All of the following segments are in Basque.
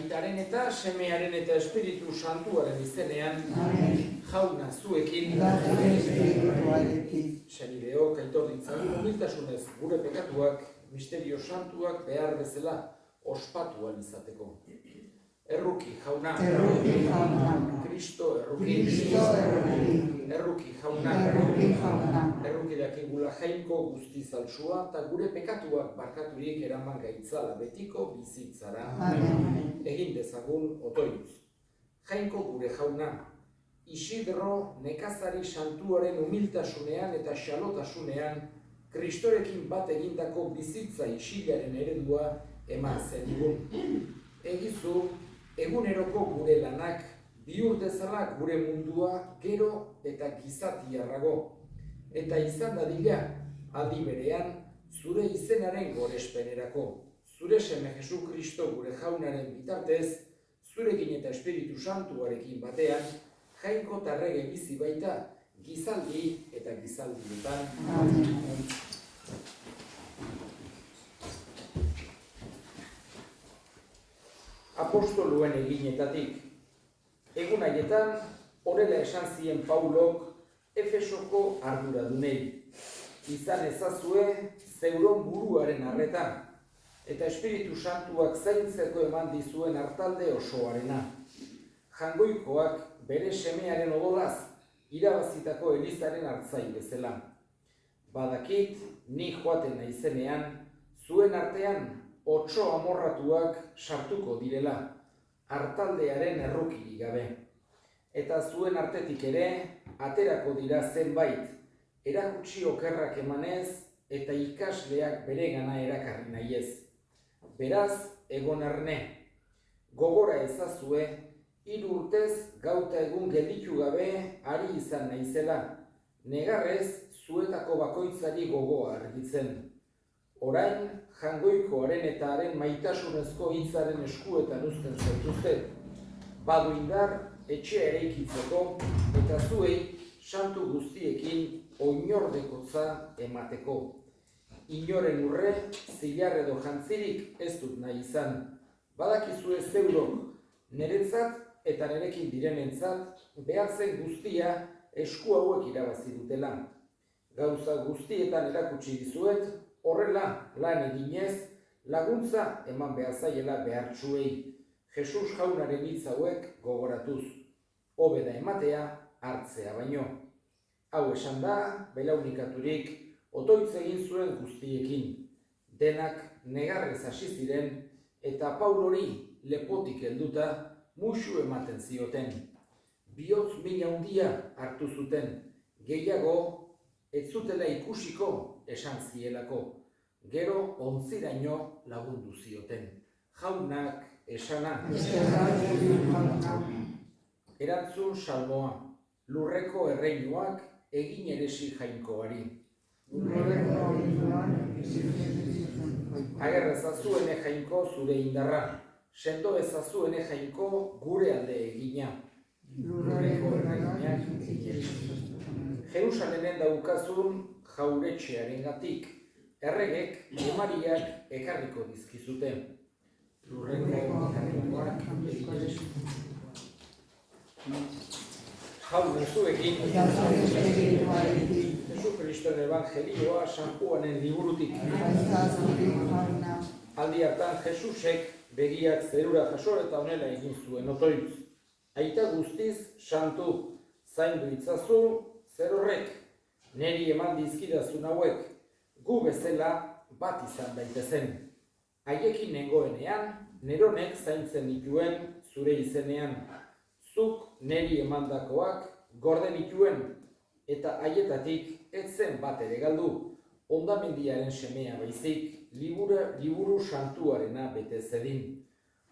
Aitaren eta semearen eta Espiritu Santuaren izenean, jauna zuekin, senideok aitor ditzagun humiltasunez gure pekatuak, misterio santuak behar bezala ospatuan izateko. Erruki jauna, Kristo erruki, erruki jauna, erruki dakigula jainko guzti zaltsua, eta gure pekatuak barkaturik eraman gaitzala betiko bizitzara. Egin dezagun otoitz. Jainko gure jauna, Isidro nekazari santuaren humiltasunean eta xalotasunean, Kristorekin bat egindako bizitza isilaren eredua eman zenigun. Egizu, eguneroko gure lanak, bihur dezala gure mundua gero eta gizatiarrago. Eta izan dadila, aldi berean, zure izenaren gorespenerako. Zure seme Jesu Kristo gure jaunaren bitartez, zurekin eta Espiritu Santuarekin batean, jainko tarrege bizi baita, gizaldi eta gizaldietan. Apostoluen eginetatik. Egun haietan, horrela esan zien Paulok Efesoko arduradunei. Izan ezazue zeuron buruaren arreta, eta Espiritu Santuak zaintzeko eman dizuen hartalde osoarena. Jangoikoak bere semearen odolaz irabazitako Elizaren hartzain bezala. Badakit, ni joaten naizenean, zuen artean otso amorratuak sartuko direla, hartaldearen errukirik gabe. Eta zuen artetik ere, aterako dira zenbait, erakutsi okerrak emanez eta ikasleak beregana erakarri nahiez. Beraz, egon erne, gogora ezazue, 3 urtez gauta egun gelditu gabe ari izan naizela, negarrez zuetako bakoitzari gogoa argitzen. Orain, jangoikoaren eta haren maitasunezko hitzaren eskuetan uzten zaituzte. Badu indar, etxea eraikitzeko eta zuei santu guztiekin oinordekotza emateko. Inoren urre, zilar edo jantzirik ez dut nahi izan. Badakizue zeurok, niretzat eta nirekin direnentzat behar zen guztia esku hauek irabazi dutela. Gauza guztietan erakutsi dizuet, horrela lan eginez, laguntza eman behar zaiela behartsuei, Jesus jaunaren hitz hauek gogoratuz. Hobe da ematea, hartzea baino. Hau esan da, belaunikaturik, otoitz egin zuen guztiekin. Denak negarrez hasi ziren, eta Paulori lepotik helduta musu ematen zioten. Bihotz min handia hartu zuten, gehiago ez zutela ikusiko esan zielako. Gero ontziraino lagundu zioten. Jaunak esana. Erantzun salmoa. Lurreko erreinuak egin eresi jainkoari. Ager ezazuene jainko zure indarra. Sendo ezazuene jainko gure alde egina. Lurreko erreinuak egin eresi. Jerusalenen daukazun jauretxearengatik, erregek emariak ekarriko dizkizute. Lurreko erreinuak egin eresi. Jaun zuekin, Jesu Kristoren Evangelioa San Juanen liburutik. Aldi hartan Jesusek begiak zerura jaso eta honela egin zuen otoitz. Aita guztiz santu, zaindu itzazu zer horrek, neri eman dizkidazun hauek, gu bezala bat izan daitezen. Haiekin nengoenean, neronek zaintzen dituen zure izenean. Zuk neri emandakoak gorde dituen, eta haietatik ez zen bat ere galdu, hondamendiaren semea baizik, liburu santuarena bete zedin.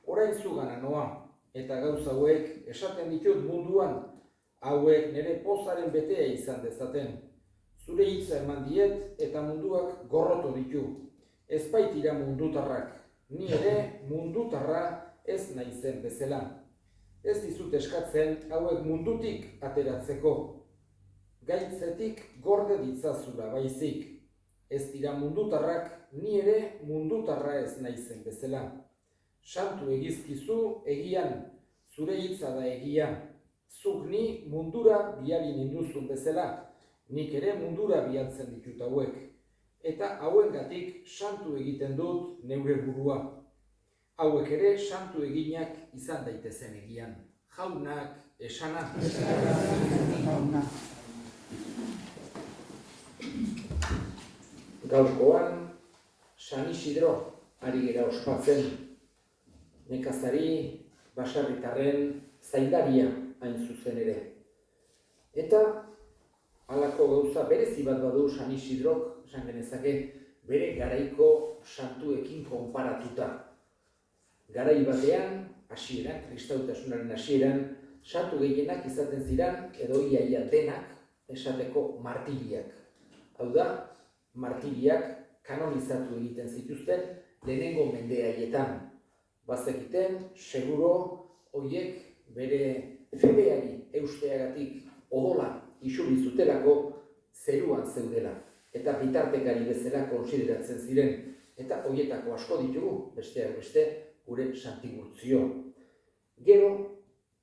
Orain zugana noa, eta gauza hauek esaten ditut munduan, hauek nire pozaren betea izan dezaten. Zure hitza eman diet eta munduak gorroto ditu. Ez baitira mundutarrak, ni ere mundutarra ez naizen bezala. Ez dizut eskatzen hauek mundutik ateratzeko. Gaitzetik gorde ditzazula baizik. Ez dira mundutarrak, ni ere mundutarra ez naizen bezala. santu egizkizu egian, zure hitza da egia. Zuk ni mundura biali ninduzun bezala, nik ere mundura bialtzen ditut hauek. Eta hauengatik santu egiten dut neure burua. Hauek ere santu eginak izan daitezen egian. Jaunak esana. Gaurkoan, San Isidro ari gera ospatzen. Nekazari baserritarren zaindaria hain zuzen ere. Eta halako gauza berezi bat badu San Isidrok, esan genezake, bere garaiko santuekin konparatuta. Garai batean, hasieran, kristautasunaren hasieran, santu gehienak izaten ziren, edo iaia denak esateko martiriak. Hau da, martiriak kanonizatu egiten zituzten lehenengo mende haietan. Bazekiten, seguro, horiek bere fedeari eusteagatik odola isuri zutelako zeruan zeudela. Eta bitartekari bezala konsideratzen ziren. Eta horietako asko ditugu, besteak beste, gure Santigurtzio. Gero,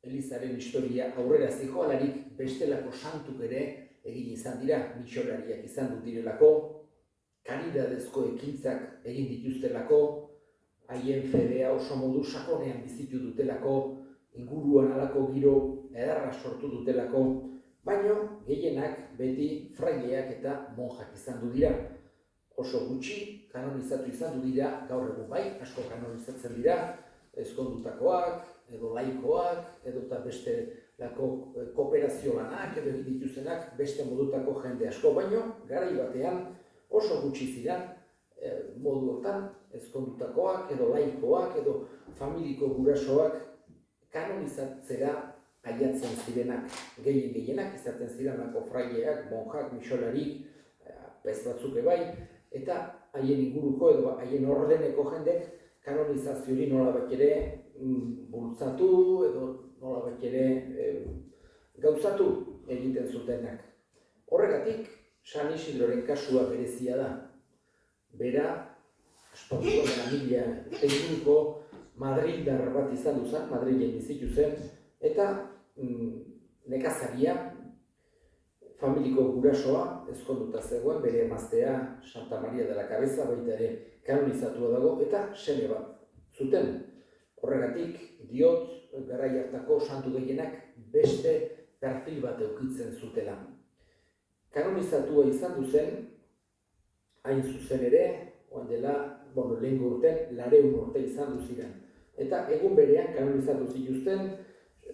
Elizaren historia aurrera zijoalarik bestelako santuk ere egin izan dira, mitxolariak izan dut direlako, karidadezko ekintzak egin dituztelako, haien fedea oso modu sakonean bizitu dutelako, inguruan halako giro edarra sortu dutelako, baino gehienak beti fraileak eta monjak izan du dira. Oso gutxi kanonizatu izan du dira, gaur egun bai, asko kanonizatzen dira, ezkondutakoak, edo laikoak, edo eta beste kooperazio lanak, edo egin dituztenak beste modutako jende asko, baino garai batean oso gutxi ziren modu hortan, ezkondutakoak, edo laikoak, edo familiko gurasoak kanonizatzera aiatzen zirenak, gehienak izaten zirenako fraileak, monjak, mixolarik, pez batzuk bai, eta haien inguruko edo haien ordeneko jendek kanonizazio hori nolabait ere bultzatu edo nolabait ere gauzatu egiten zutenak. Horregatik, San Isidroren kasua berezia da. Bera, aspaldiko dela mila tekniko Madrildar bat izan duzan, Madrilen bizitu zen, eta nekazaria, familiko gurasoa ezkonduta zegoen, bere emaztea Santa Maria de la Cabeza baita ere kanonizatua dago, eta seme bat zuten. Horregatik, diot, garai hartako santu gehienak beste perfil bat eukitzen zutela. Kanonizatua izan duzen, hain zuzen ere, oan dela, lehengo urten, 200 urte izan duziren. Eta egun berean kanonizatu zituzten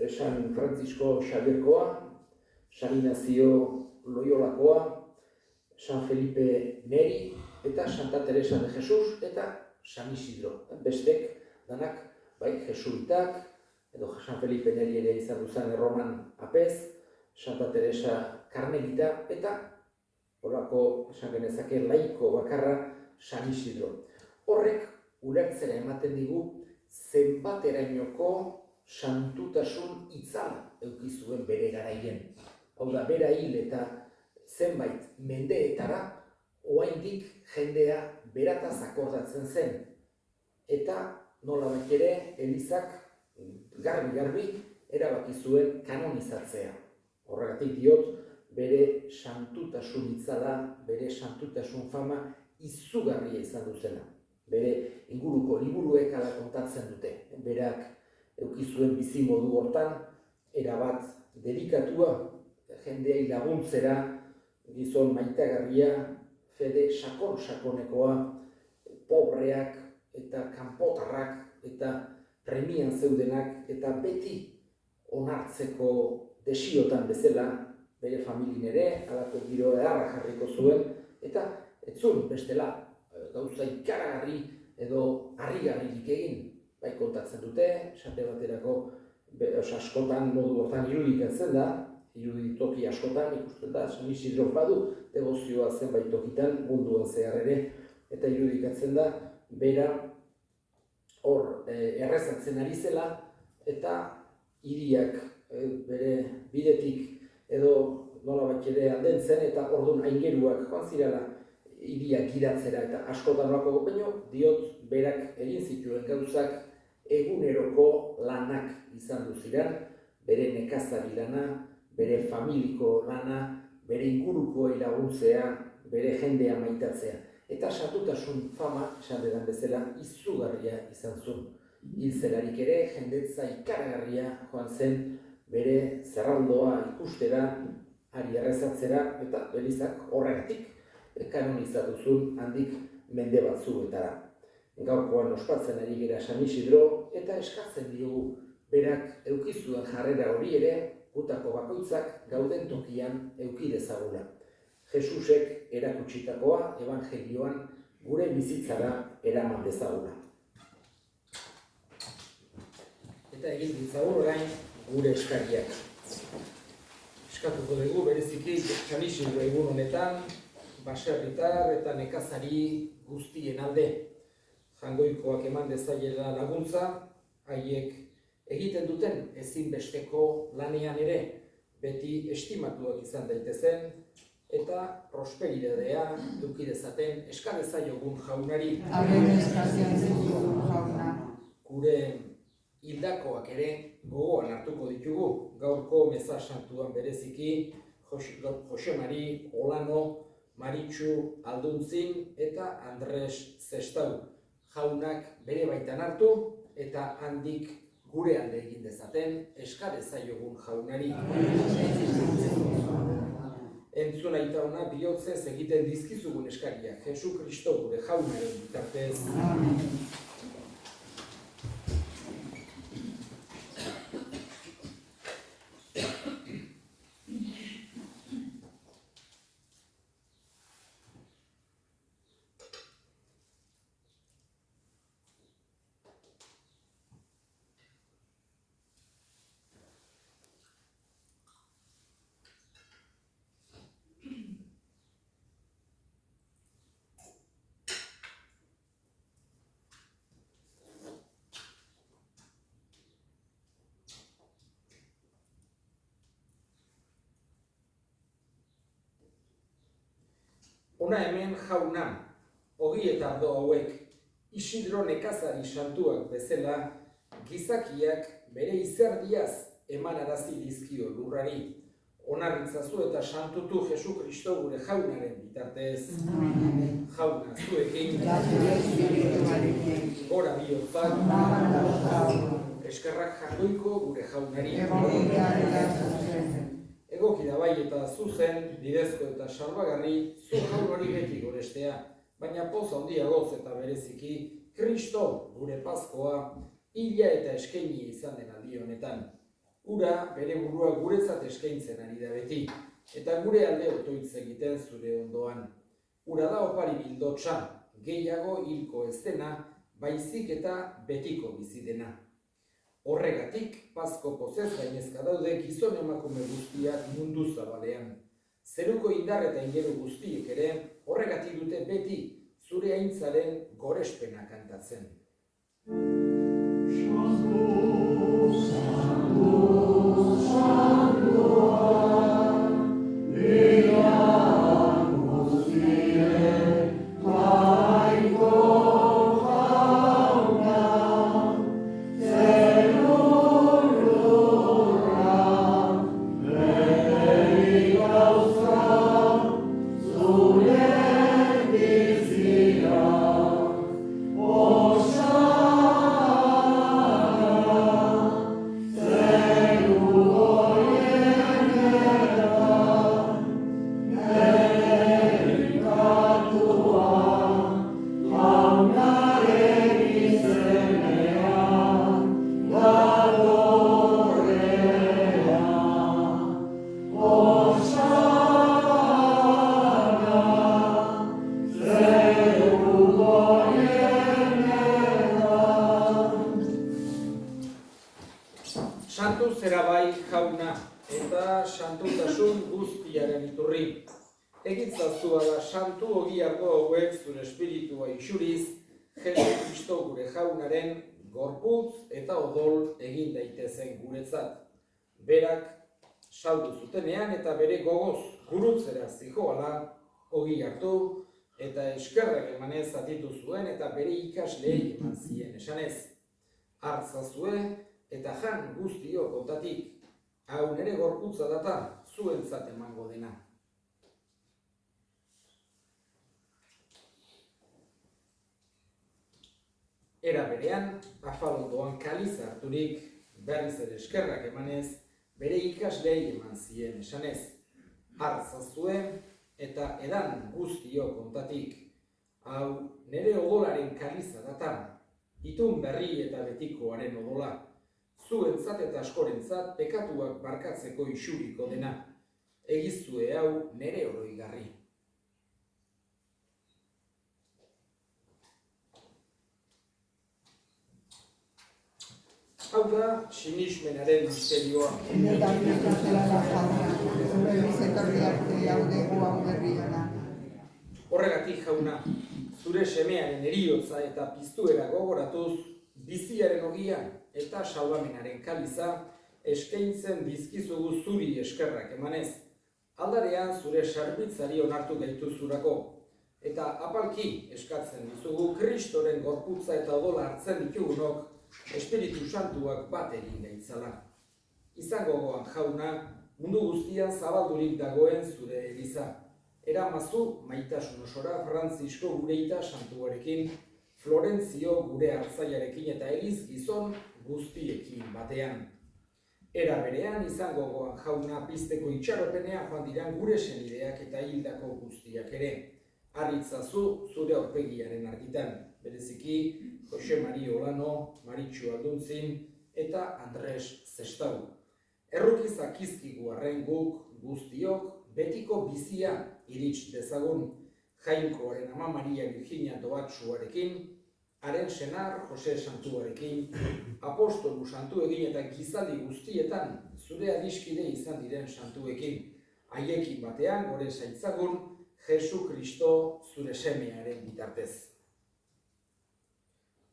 San Francisco Xabierkoa, San Ignacio Loyolakoa, San Felipe Neri, eta Santa Teresa de Jesus, eta San Isidro. Bestek, danak, bai, jesuitak, edo San Felipe Neri ere izan duzan Erroman apez, Santa Teresa Karmelita, eta horako, esan genezake, laiko bakarra San Isidro. Horrek, ulertzera ematen digu, zenbaterainoko santutasun itzala eukizuen bere garaien. Hau da, bera hil eta zenbait mendeetara, oraindik jendea berataz akordatzen zen. Eta nolabait ere, Elizak garbi erabaki zuen kanonizatzea. Horregatik diot, bere santutasun itzala, bere santutasun fama izugarria izan duzena. Bere inguruko liburuek hala kontatzen dute. Berak eukizuen bizimodu hortan, erabat dedikatua jendeai laguntzera, gizon maitagarria, fede sakon-sakonekoa, pobreak eta kanpotarrak eta premian zeudenak eta beti onartzeko desiotan bezala bere familien ere, halako giro edarra jarriko zuen, eta ez zuen bestela gauza ikaragarri edo harrigarririk egin. Bai kontatzen dute, esate baterako askotan modu hortan irudikatzen da, iruditoki askotan ikusten da, San Isidro badu debozioa zenbait tokitan munduan zehar ere, eta irudikatzen da, bera hor errezatzen ari zela, eta hiriak bere bidetik edo nolabait ere alden zen, eta orduan aingeruak joan zirela hiriak giratzera, eta askotan horako baino, diot berak egin zituen gauzak eguneroko lanak izan ziren, bere nekazari lana, bere familiko lana, bere inguruko laguntzea, bere jendea maitatzea. Eta satutasun fama, esan dedan bezala, izugarria izan zuen. Hilzelarik ere, jendetza ikaragarria joan zen bere zerraldoa ikustera, ari errezatzera, eta elizak horregatik kanonizatu zuen handik mende batzuetara. Gaurkoan ospatzen ari gera San Isidro, eta eskatzen diogu berak eukizuen jarrera hori ere, gutako bakoitzak gauden tokian euki dezagula. Jesusek erakutsitakoa evangelioan gure bizitzara eraman dezagula. Eta egin ditzagun orain gure eskariak. Eskatuko dugu bereziki San Isidro egun honetan, baserritar eta nekazari guztien alde. Jangoikoak eman dezaiela laguntza, haiek egiten duten ezinbesteko lanean ere, beti estimatuak izan daitezen, eta prosperidadea eduki dezaten eska dezaiogun jaunari. Amen, eskatzen ditugun jauna. Gure hildakoak ere gogoan hartuko ditugu, gaurko meza santuan bereziki, Jose Mari, Olano, Maritxu Alduntzin eta Andres Zestau. Jaunak bere baitan hartu eta handik gure alde egin dezaten eska dezaiogun jaunari. Entzun aita ona bihotzez egiten dizkizugun eskariak, Jesu Kristo gure jaunaren bitartez. Hona hemen jauna, ogi eta ardo hauek, Isidro nekazari santuak bezala, gizakiak bere izerdiaz emanarazi dizkio lurrari. Onarritzazu eta santutu Jesu Kristo gure jaunaren bitartez. Jauna zuekin, gora bihotzak, eskerrak jangoiko gure jaunari. Egoki da bai eta zuzen, bidezko eta salbagarri, zu jaunari beti gorestea, baina poz handiagoz eta bereziki, Kristo gure pazkoa, hila eta eskaini izan den aldi honetan. Ura bere burua guretzat eskaintzen ari da beti, eta gure alde otoitz egiten zure ondoan. Ura da opari bildotsa, gehiago hilko ez dena, baizik eta betiko bizi dena. Horregatik, pazko pozez gainezka daude gizon emakume guztiak mundu zabalean. Zeruko indar eta ingeru guztiek ere, horregatik dute beti zure aintzaren gorespena kantatzen. Santu zera bai jauna eta santutasun guztiaren iturri. Egitzazu da santu ogi ardo hauek zure espiritua isuriz, Jesu Kristo gure jaunaren gorputz eta odol egin daitezen guretzat. Berak saldu zutenean eta bere gogoz gurutzera zihoala ogi hartu eta eskerrak emanez zatitu zuen eta bere ikasleei eman zien esanez. hartzazue eta jan guztiok ontatik. Hau nere gorputza data, zuentzat emango dena. Era berean, afalondoan kaliza harturik, berriz ere eskerrak emanez, bere ikaslei eman zien esanez. Hartzazue eta edan guztiok ontatik. Hau nere odolaren kaliza data, itun berri eta betikoaren odola. Zuentzat eta askorentzat pekatuak barkatzeko isuriko dena. Egizue hau nere oroigarri. Hau da, sinismenaren misterioa. Eta bizitza da jauna, zure bizetorri arte jaudegu hau berriona. Horregatik jauna, zure semearen heriotza eta piztuera gogoratuz, biziaren ogia eta salbamenaren kaliza eskaintzen dizkizugu zuri eskerrak emanez. Aldarean zure sarbitzari onartu gaituzurako. Eta apalki eskatzen dizugu Kristoren gorputza eta odola hartzen ditugunok Espiritu Santuak bat egin gaitzala. Izango gogoan jauna, mundu guztian zabaldurik dagoen zure eliza. Eramazu maitasun osora Frantzisko gureita santuarekin, Florentzio gure hartzaiarekin eta eliz gizon guztiekin batean. Era berean izango gogoan jauna pizteko itxaropenean joan diran gure senideak eta hildako guztiak ere. Harritzazu zure aurpegiaren argitan, bereziki Jose Mari Olano, Maritxu Alduntzin eta Andres Zestau. Errukiz akizkigu arren guk guztiok betiko bizia irits dezagun, Jainkoaren ama Maria Virginia Doatsuarekin, haren senar Jose Santuarekin, apostolu santu egin eta gizaldi guztietan zure adiskide izan diren santuekin, haiekin batean gore zaitzagun Jesu Kristo zure semearen bitartez.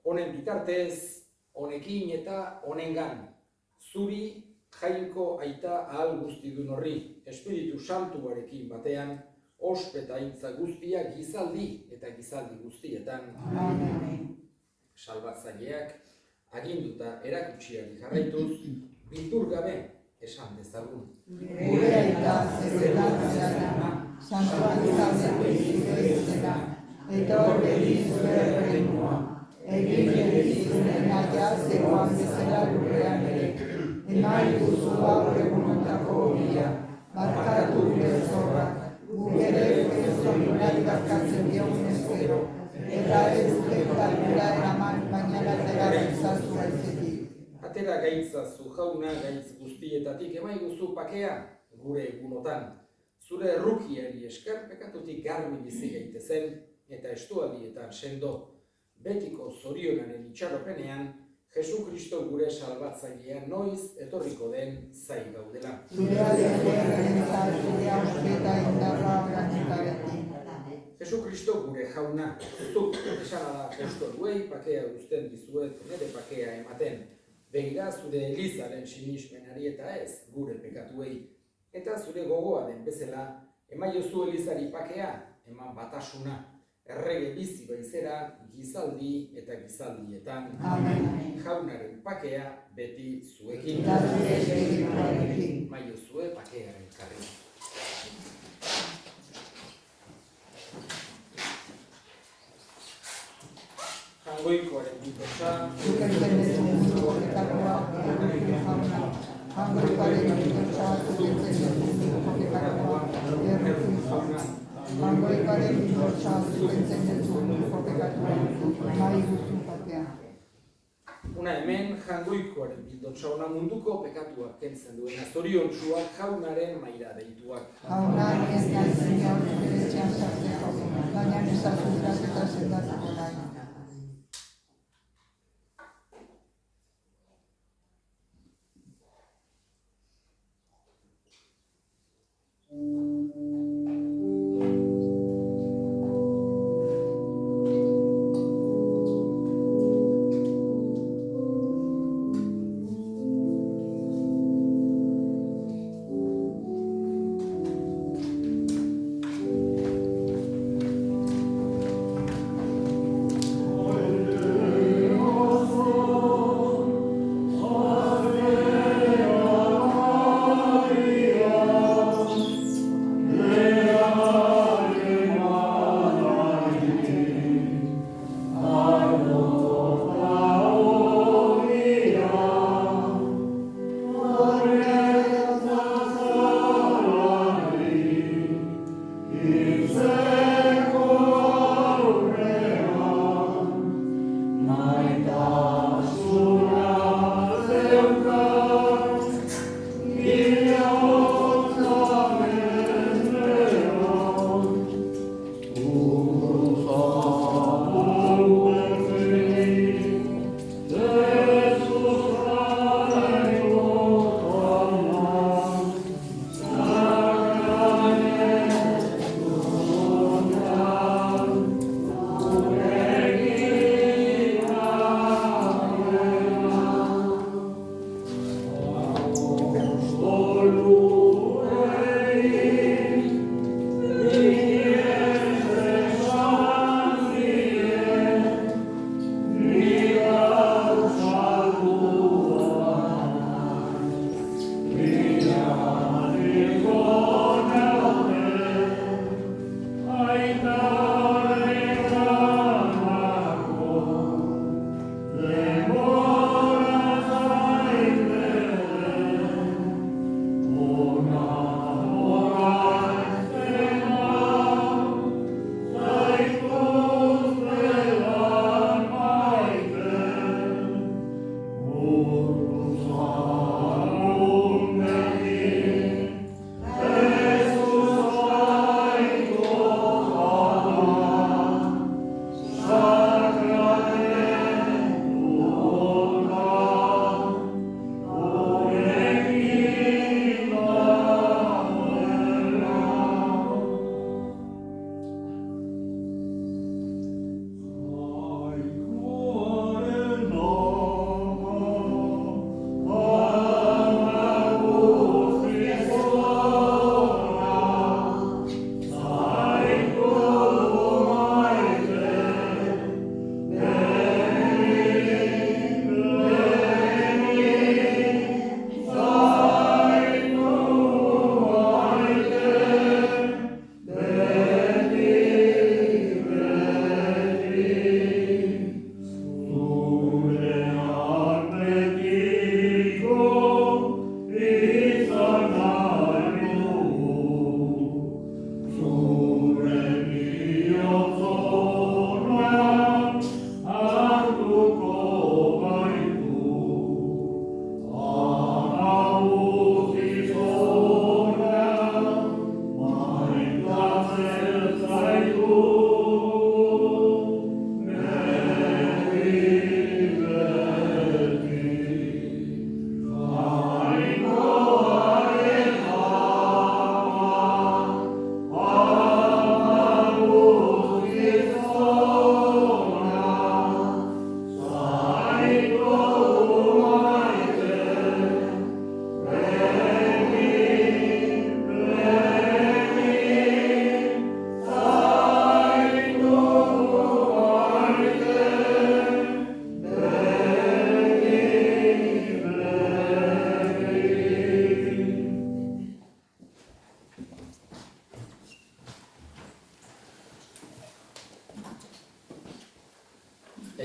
Honen bitartez, honekin eta honengan, zuri Jainko aita ahal guztidun horri, Espiritu Santuarekin batean, ospetaintza guztia gizaldi eta gizaldi guztietan. Amen. Salbatzaileak aginduta erakutsiari jarraituz, bildur gabe esan dezagun. Gure aita zeruetan zara, santualizazio izena, etor bedizue erreinua, egin edizune naia zegoan bezala lurrean ere, eman iguzu gaur egunotako horia, barkatu gure zorrak, guk ere zorionari barkatzen diogun ezkero, eta ez duketa gura eraman baina atera gaitzazu aizetik. Atera gaitzazu jauna gaitz guztietatik emaiguzu pakea gure egunotan. Zure errukiari esker pekatutik garbi bizi gaitezen eta estualdietan sendo. Betiko zorionaren itxaropenean, Jesu Kristo gure salbatzailea noiz etorriko den zai gaudela. Zure aldearen zure ausketa indarra orainita beti. Jesu Kristo gure jauna, zuk esana da apostoluei pakea uzten dizuet nire pakea ematen. Begira zure elizaren sinismenari eta ez gure pekatuei. Eta zure gogoa den bezala, emaiozu elizari pakea, eman batasuna. Errege bizi baizera, gizaldi eta gizaldietan. Amen. Jaunaren pakea beti zuekin. Eta zure espirituarekin. Maiozue pakearen karri. Jangoikoaren bitotxa, Zuketzen dezun joketakoa, erruki jauna. Jangoikoaren bitotxa, zuketzen dezun joketakoa, erruki jauna. Jangoikoaren bitotxa, zuketzen dezun joketakoa, mai guztu batean. una hemen jangoikoaren bildotxa ona munduko pekatuak kentzen duena zoriontsuak jaunaren maira deituak. Jauna, ez naizen gaur zure etxean sartzeko, baina ezazuzrak eta sendatuko nahi.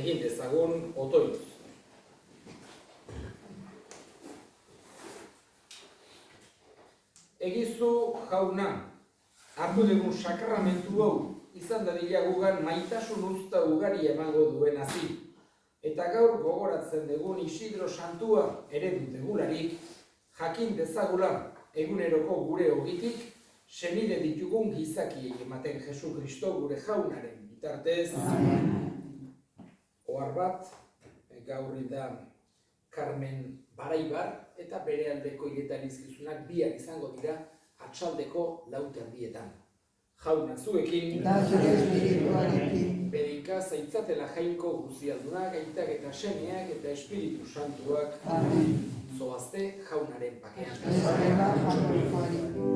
egin dezagun otoitz. Egizu jauna, hartu dugun sakramentu hau, izan dadila gugan maitasun uzta ugari emango duen hazi. Eta gaur gogoratzen dugun Isidro Santua ere degularik, jakin dezagula eguneroko gure ogitik, senide ditugun gizakiei ematen Jesu Kristo gure jaunaren bitartez. Ohar bat, gaur da Carmen Baraibar, eta bere aldeko iretalizkizunak bihar izango dira atxaldeko 4:00. Jauna zuekin, Da zure espirituarekin. bedika zaitzatela jainko guzialdunak, aitak eta semeak eta Espiritu Santuak Amen. zoazte jaunaren pakean. Ezkerra jatorikoari.